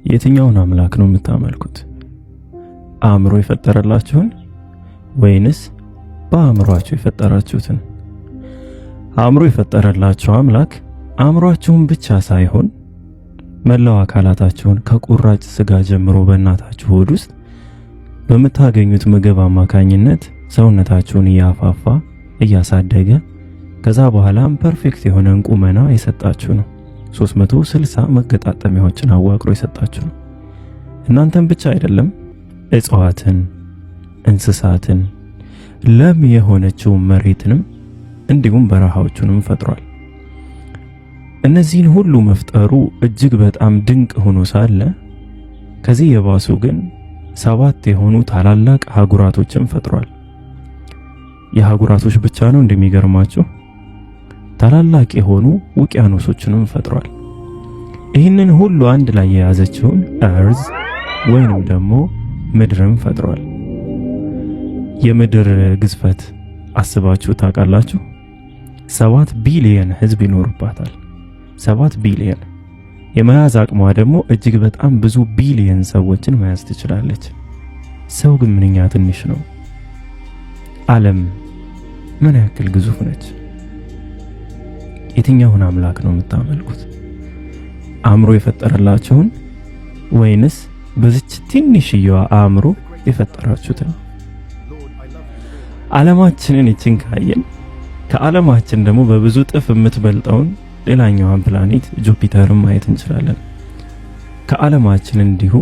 የትኛውን አምላክ ነው የምታመልኩት? አእምሮ የፈጠረላችሁን ወይንስ በአእምሮአችሁ የፈጠራችሁትን? አእምሮ የፈጠረላችሁ አምላክ አእምሮአችሁን ብቻ ሳይሆን መላው አካላታችሁን ከቁራጭ ስጋ ጀምሮ በእናታችሁ ሆድ ውስጥ በምታገኙት ምግብ አማካኝነት ሰውነታችሁን እያፋፋ እያሳደገ ከዛ በኋላም ፐርፌክት የሆነ ቁመና የሰጣችሁ ነው። 360 መገጣጠሚያዎችን አዋቅሮ የሰጣችሁ ነው። እናንተን ብቻ አይደለም፣ እጽዋትን፣ እንስሳትን፣ ለም የሆነችው መሬትንም እንዲሁም በረሃዎቹንም ፈጥሯል። እነዚህን ሁሉ መፍጠሩ እጅግ በጣም ድንቅ ሆኖ ሳለ ከዚህ የባሱ ግን 7 የሆኑ ታላላቅ አህጉራቶችን ፈጥሯል። የአህጉራቶች ብቻ ነው እንደሚገርማችሁ ታላላቅ የሆኑ ውቅያኖሶችንም ፈጥሯል። ይህንን ሁሉ አንድ ላይ የያዘችውን እርዝ ወይንም ደግሞ ምድርን ፈጥሯል። የምድር ግዝፈት አስባችሁ ታውቃላችሁ? 7 ቢሊየን ህዝብ ይኖርባታል። 7 ቢሊየን የመያዝ አቅሟ ደግሞ እጅግ በጣም ብዙ ቢሊየን ሰዎችን መያዝ ትችላለች። ሰው ግን ምንኛ ትንሽ ነው። ዓለም ምን ያክል ግዙፍ ነች? የትኛውን አምላክ ነው የምታመልኩት? አእምሮ የፈጠረላችሁን ወይንስ በዚች ትንሽዬዋ አእምሮ የፈጠራችሁትን? ዓለማችንን ይችን ካየን ከዓለማችን ደግሞ በብዙ ጥፍ የምትበልጠውን ሌላኛዋን ፕላኔት ጁፒተርን ማየት እንችላለን። ከዓለማችን እንዲሁ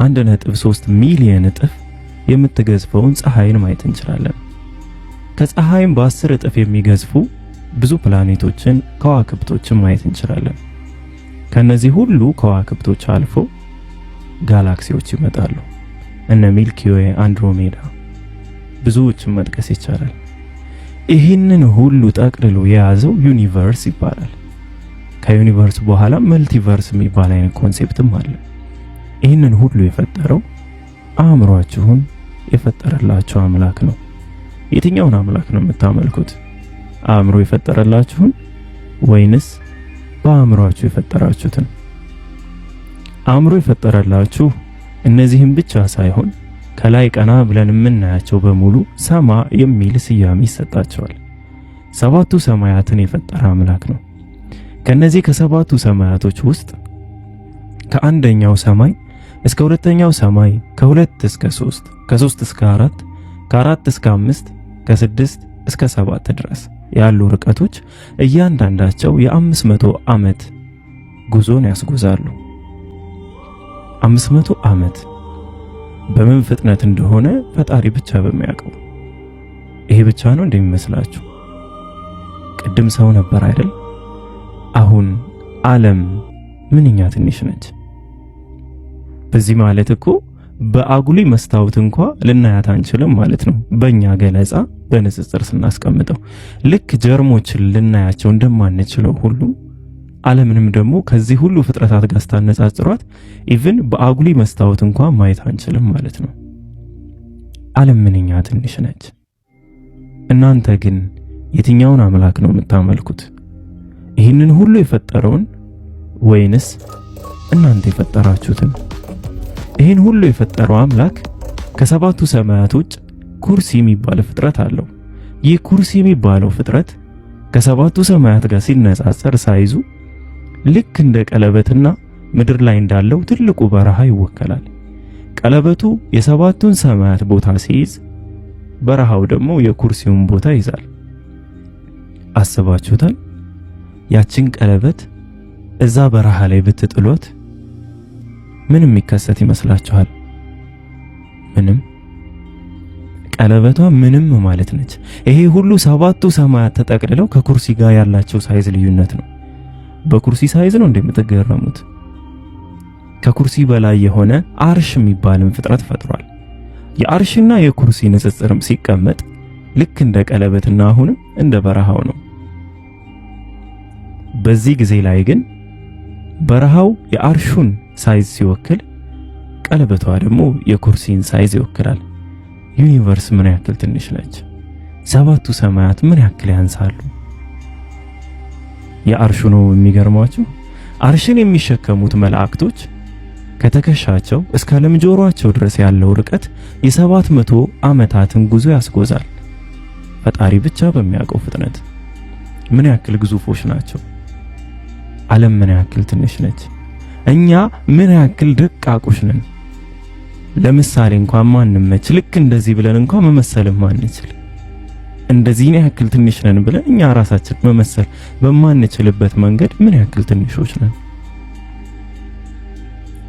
1.3 ሚሊዮን እጥፍ የምትገዝፈውን ፀሐይን ማየት እንችላለን። ከፀሐይም በ10 እጥፍ የሚገዝፉ ብዙ ፕላኔቶችን ከዋክብቶችን ማየት እንችላለን። ከነዚህ ሁሉ ከዋክብቶች አልፎ ጋላክሲዎች ይመጣሉ። እነ ሚልኪ ዌይ፣ አንድሮሜዳ፣ ብዙዎችን መጥቀስ ይቻላል። ይህንን ሁሉ ጠቅልሎ የያዘው ዩኒቨርስ ይባላል። ከዩኒቨርስ በኋላ መልቲቨርስ የሚባል አይነት ኮንሴፕትም አለ። ይህንን ሁሉ የፈጠረው አእምሯችሁን የፈጠረላችሁ አምላክ ነው። የትኛውን አምላክ ነው የምታመልኩት? አእምሮ የፈጠረላችሁን ወይንስ በአእምሯችሁ የፈጠራችሁትን? አእምሮ የፈጠረላችሁ እነዚህም ብቻ ሳይሆን ከላይ ቀና ብለን የምናያቸው በሙሉ ሰማ የሚል ስያሜ ይሰጣቸዋል። 7ቱ ሰማያትን የፈጠረ አምላክ ነው። ከነዚህ ከ7ቱ ሰማያቶች ውስጥ ከአንደኛው ሰማይ እስከ ሁለተኛው ሰማይ፣ ከ2 እስከ 3፣ ከ3 እስከ 4፣ ከ4 እስከ 5፣ ከ6 እስከ 7 ድረስ ያሉ ርቀቶች እያንዳንዳቸው የ500 ዓመት ጉዞን ያስጉዛሉ። 500 ዓመት በምን ፍጥነት እንደሆነ ፈጣሪ ብቻ በሚያውቀው። ይሄ ብቻ ነው እንደሚመስላችሁ? ቅድም ሰው ነበር አይደል? አሁን ዓለም ምንኛ ትንሽ ነች። በዚህ ማለት እኮ በአጉሊ መስታወት እንኳን ልናያት አንችልም ማለት ነው። በእኛ ገለጻ በንጽጽር ስናስቀምጠው ልክ ጀርሞችን ልናያቸው እንደማንችለው ሁሉ ዓለምንም ደግሞ ከዚህ ሁሉ ፍጥረታት ጋር ስታነጻጽሯት ኢቭን በአጉሊ መስታወት እንኳን ማየት አንችልም ማለት ነው። ዓለም ምንኛ ትንሽ ነች። እናንተ ግን የትኛውን አምላክ ነው የምታመልኩት? ይህንን ሁሉ የፈጠረውን ወይንስ እናንተ የፈጠራችሁትን? ይህን ሁሉ የፈጠረው አምላክ ከ7ቱ ሰማያት ውጭ ኩርሲ የሚባል ፍጥረት አለው። ይህ ኩርሲ የሚባለው ፍጥረት ከ7ቱ ሰማያት ጋር ሲነጻጸር ሳይዙ ልክ እንደ ቀለበትና ምድር ላይ እንዳለው ትልቁ በረሃ ይወከላል። ቀለበቱ የ7ቱን ሰማያት ቦታ ሲይዝ፣ በረሃው ደግሞ የኩርሲውን ቦታ ይዛል። አስባችሁታል? ያችን ቀለበት እዛ በረሃ ላይ ብትጥሏት ምን የሚከሰት ይመስላችኋል? ምንም። ቀለበቷ ምንም ማለት ነች። ይሄ ሁሉ 7ቱ ሰማያት ተጠቅልለው ከኩርሲ ጋር ያላቸው ሳይዝ ልዩነት ነው። በኩርሲ ሳይዝ ነው እንደምትገረሙት። ከኩርሲ በላይ የሆነ አርሽ የሚባልን ፍጥረት ፈጥሯል። የአርሽና የኩርሲ ንጽጽርም ሲቀመጥ ልክ እንደ ቀለበትና አሁንም እንደ በረሃው ነው። በዚህ ጊዜ ላይ ግን በረሃው የአርሹን ሳይዝ ሲወክል፣ ቀለበቷ ደግሞ የኩርሲን ሳይዝ ይወክላል። ዩኒቨርስ ምን ያክል ትንሽ ነች? 7ቱ ሰማያት ምን ያክል ያንሳሉ? የአርሹ ነው የሚገርማችሁ። አርሽን የሚሸከሙት መላእክቶች ከተከሻቸው እስከ ለምጆሯቸው ድረስ ያለው ርቀት የ700 ዓመታትን ጉዞ ያስጎዛል። ፈጣሪ ብቻ በሚያውቀው ፍጥነት ምን ያክል ግዙፎች ናቸው። ዓለም ምን ያክል ትንሽ ነች። እኛ ምን ያክል ደቃቆች ነን። ለምሳሌ እንኳን ማንመች ልክ እንደዚህ ብለን እንኳን መመሰልም ማንችል እንደዚህ ያክል ትንሽ ነን ብለን እኛ ራሳችን መመሰል በማንችልበት መንገድ ምን ያክል ትንሾች ነን።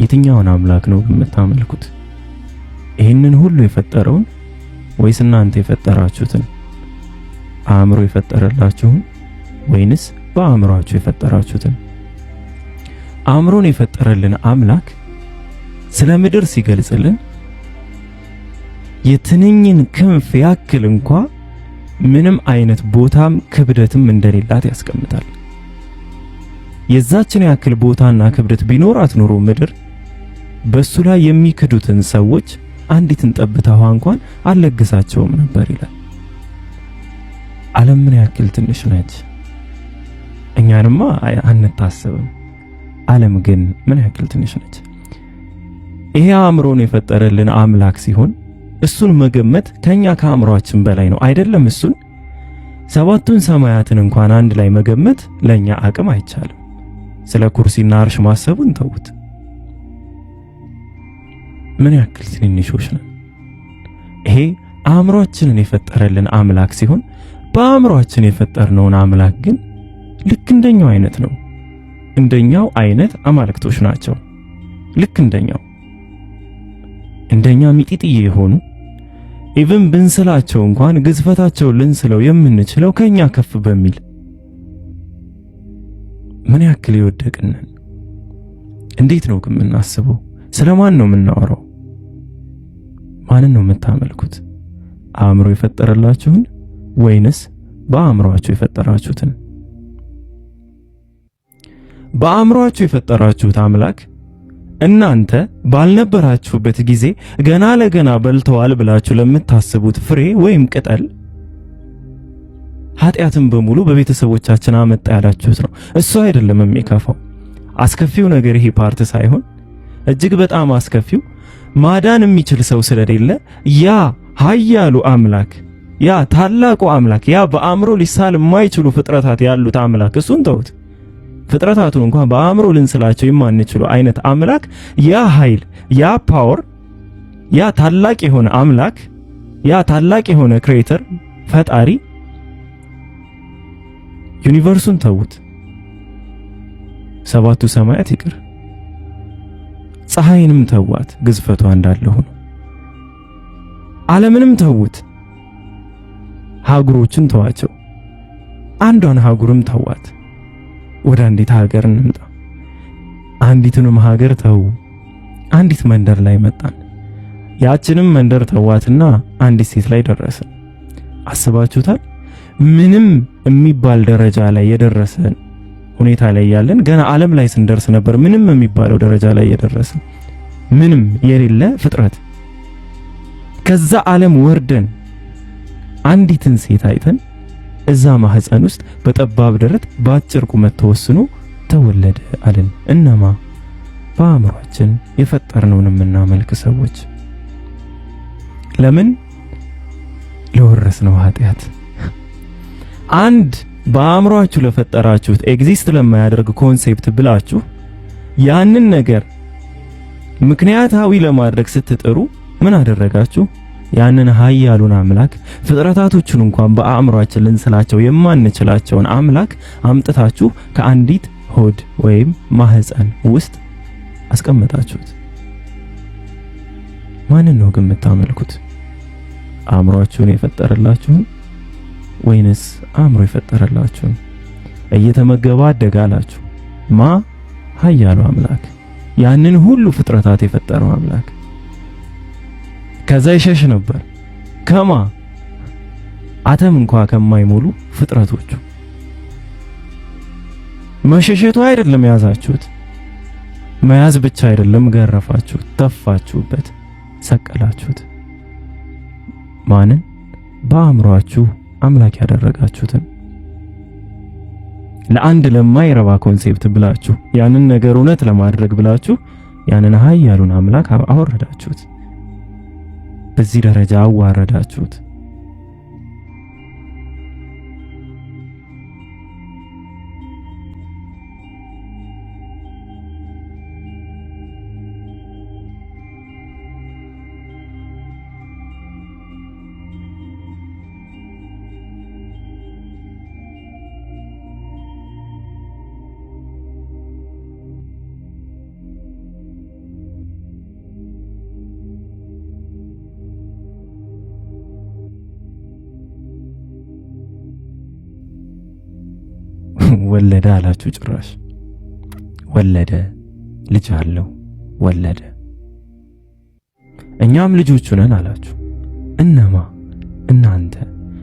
የትኛውን አምላክ ነው የምታመልኩት? ይህንን ሁሉ የፈጠረውን ወይስ እናንተ የፈጠራችሁትን? አእምሮ የፈጠረላችሁን ወይንስ በአእምሮአችሁ የፈጠራችሁትን? አእምሮን የፈጠረልን አምላክ ስለ ምድር ሲገልጽልን የትንኝን ክንፍ ያክል እንኳ ምንም አይነት ቦታም ክብደትም እንደሌላት ያስቀምጣል። የዛችን ያክል ቦታና ክብደት ቢኖራት ኖሮ ምድር በሱ ላይ የሚክዱትን ሰዎች አንዲትን ጠብታ ውሃ እንኳን አልለግሳቸውም ነበር ይላል። ዓለም ምን ያክል ትንሽ ነች። እኛንማ አንታሰብም። ዓለም ግን ምን ያክል ትንሽ ነች። ይሄ አእምሮን የፈጠረልን አምላክ ሲሆን እሱን መገመት ከኛ ከአእምሮአችን በላይ ነው አይደለም? እሱን ሰባቱን ሰማያትን እንኳን አንድ ላይ መገመት ለኛ አቅም አይቻልም። ስለ ኩርሲና አርሽ ማሰቡን ተውት። ምን ያክል ትንንሾች ነን። ይሄ አእምሮአችንን የፈጠረልን አምላክ ሲሆን በአእምሮአችን የፈጠርነውን አምላክ ግን ልክ እንደኛው አይነት ነው። እንደኛው አይነት አማልክቶች ናቸው። ልክ እንደኛ ሚጢጥዬ የሆኑ ኢቭን ብንስላቸው እንኳን ግዝፈታቸው ልንስለው የምንችለው ከኛ ከፍ በሚል ምን ያክል ይወደቅነን። እንዴት ነው ግን የምናስበው? ስለማን ነው የምናወራው? ማንን ነው የምታመልኩት? አእምሮ የፈጠረላችሁን ወይንስ በአእምሮአችሁ የፈጠራችሁትን? በአእምሮአችሁ የፈጠራችሁት አምላክ እናንተ ባልነበራችሁበት ጊዜ ገና ለገና በልተዋል ብላችሁ ለምታስቡት ፍሬ ወይም ቅጠል ኃጢአትን በሙሉ በቤተሰቦቻችን አመጣ ያላችሁት ነው። እሱ አይደለም የሚከፋው። አስከፊው ነገር ይሄ ፓርት ሳይሆን እጅግ በጣም አስከፊው ማዳን የሚችል ሰው ስለሌለ ያ ኃያሉ አምላክ፣ ያ ታላቁ አምላክ፣ ያ በአእምሮ ሊሳል የማይችሉ ፍጥረታት ያሉት አምላክ እሱን ተውት። ፍጥረታቱን እንኳን በአእምሮ ልንስላቸው የማንችሉ አይነት አምላክ፣ ያ ኃይል፣ ያ ፓወር፣ ያ ታላቅ የሆነ አምላክ፣ ያ ታላቅ የሆነ ክሬተር ፈጣሪ ዩኒቨርሱን ተውት። ሰባቱ ሰማያት ይቅር፣ ፀሐይንም ተዋት ግዝፈቷ እንዳለ ሆኖ፣ ዓለምንም ተውት፣ ሀገሮችን ተዋቸው፣ አንዷን ሀገርም ተዋት። ወደ አንዲት ሀገር እንምጣ። አንዲቱንም ሀገር ተው። አንዲት መንደር ላይ መጣን። ያችንም መንደር ተዋትና አንዲት ሴት ላይ ደረስን። አስባችሁታል? ምንም የሚባል ደረጃ ላይ የደረሰን ሁኔታ ላይ ያለን ገና ዓለም ላይ ስንደርስ ነበር ምንም የሚባለው ደረጃ ላይ የደረስን ምንም የሌለ ፍጥረት። ከዛ ዓለም ወርደን አንዲትን ሴት አይተን እዛ ማህፀን ውስጥ በጠባብ ደረት በአጭር ቁመት ተወስኖ ተወለደ አለን። እነማ? በአእምሮአችን የፈጠርነውን የምናመልክ ሰዎች። ለምን? ለወረስነው ኃጢአት። አንድ በአእምሮአችሁ ለፈጠራችሁት ኤግዚስት ለማያደርግ ኮንሴፕት ብላችሁ ያንን ነገር ምክንያታዊ ለማድረግ ስትጥሩ ምን አደረጋችሁ? ያንን ኃያሉን አምላክ ፍጥረታቶቹን እንኳን በአእምሮአችን ልንስላቸው የማንችላቸውን አምላክ አምጥታችሁ ከአንዲት ሆድ ወይም ማህፀን ውስጥ አስቀመጣችሁት። ማንን ነው ግን የምታመልኩት? አእምሮአችሁን የፈጠረላችሁን ወይንስ አእምሮ የፈጠረላችሁን? እየተመገባ አደጋላችሁ። ማ? ኃያሉ አምላክ፣ ያንን ሁሉ ፍጥረታት የፈጠረው አምላክ። ከዛ ይሸሽ ነበር። ከማ? አተም እንኳን ከማይሞሉ ፍጥረቶቹ። መሸሸቱ አይደለም ያዛችሁት፣ መያዝ ብቻ አይደለም ገረፋችሁት፣ ተፋችሁበት፣ ሰቀላችሁት። ማንን? በአእምሮአችሁ አምላክ ያደረጋችሁትን። ለአንድ ለማይረባ ኮንሴፕት ብላችሁ ያንን ነገር እውነት ለማድረግ ብላችሁ ያንን ኃያሉን አምላክ አወረዳችሁት፣ በዚህ ደረጃ አዋረዳችሁት። ወለደ አላችሁ። ጭራሽ ወለደ፣ ልጅ አለው፣ ወለደ። እኛም ልጆቹ ነን አላችሁ። እነማ? እናንተ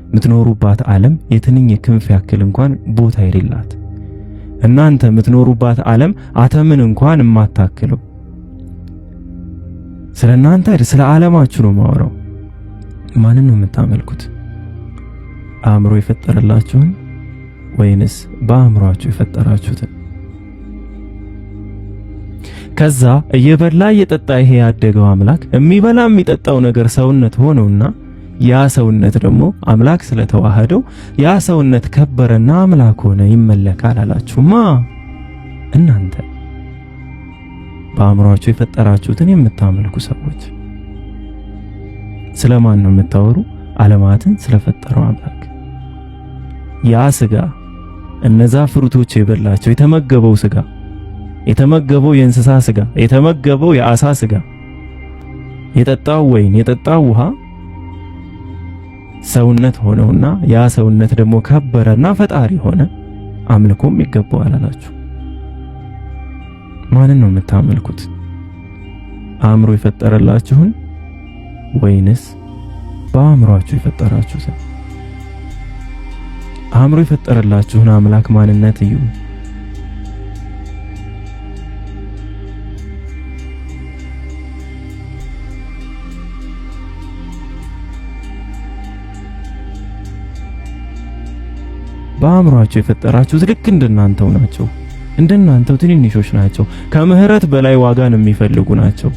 የምትኖሩባት ዓለም የትንኝ ክንፍ ያክል እንኳን ቦታ የሌላት፣ እናንተ የምትኖሩባት ዓለም አተምን እንኳን የማታክለው። ስለ እናንተ ስለ ዓለማችሁ ነው ማወራው። ማንን ነው የምታመልኩት? አእምሮ የፈጠረላችሁን ወይንስ በአእምሯችሁ የፈጠራችሁትን? ከዛ እየበላ እየጠጣ ይሄ ያደገው አምላክ የሚበላ የሚጠጣው ነገር ሰውነት ሆነውና ያ ሰውነት ደግሞ አምላክ ስለተዋሃደው ያ ሰውነት ከበረና አምላክ ሆነ ይመለካል አላችሁማ። እናንተ በአእምሯችሁ የፈጠራችሁትን የምታመልኩ ሰዎች ስለማን ነው የምታወሩ? ዓለማትን ስለፈጠረው አምላክ። ያ ስጋ እነዛ ፍሩቶች የበላቸው የተመገበው ስጋ፣ የተመገበው የእንስሳ ስጋ፣ የተመገበው የአሳ ስጋ፣ የጠጣው ወይን፣ የጠጣው ውሃ ሰውነት ሆነውና ያ ሰውነት ደግሞ ከበረና ፈጣሪ ሆነ፣ አምልኮም ይገባዋል አላችሁ። ማንን ነው የምታመልኩት? አእምሮ የፈጠረላችሁን ወይንስ በአእምሯችሁ የፈጠራችሁትን? አእምሮ የፈጠረላችሁን አምላክ ማንነት እዩ። በአእምሯችሁ የፈጠራችሁት ልክ እንደናንተው ናቸው። እንደናንተው ትንንሾች ናቸው። ከምህረት በላይ ዋጋን የሚፈልጉ ናቸው።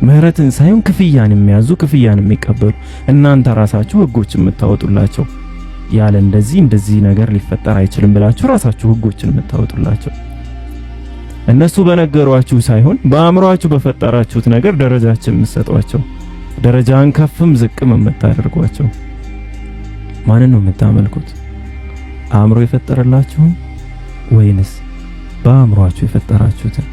ምህረትን ሳይሆን ክፍያን የሚያዙ፣ ክፍያን የሚቀበሉ፣ እናንተ ራሳችሁ ህጎች የምታወጡላቸው ያለ እንደዚህ ነገር ሊፈጠር አይችልም ብላችሁ ራሳችሁ ህጎችን የምታወጡላቸው። እነሱ በነገሯችሁ ሳይሆን በአእምሯችሁ በፈጠራችሁት ነገር ደረጃችን የምትሰጧቸው፣ ደረጃን ከፍም ዝቅም የምታደርጓቸው። ማንን ነው የምታመልኩት? አእምሮ የፈጠረላችሁን ወይንስ በአእምሯችሁ የፈጠራችሁትን?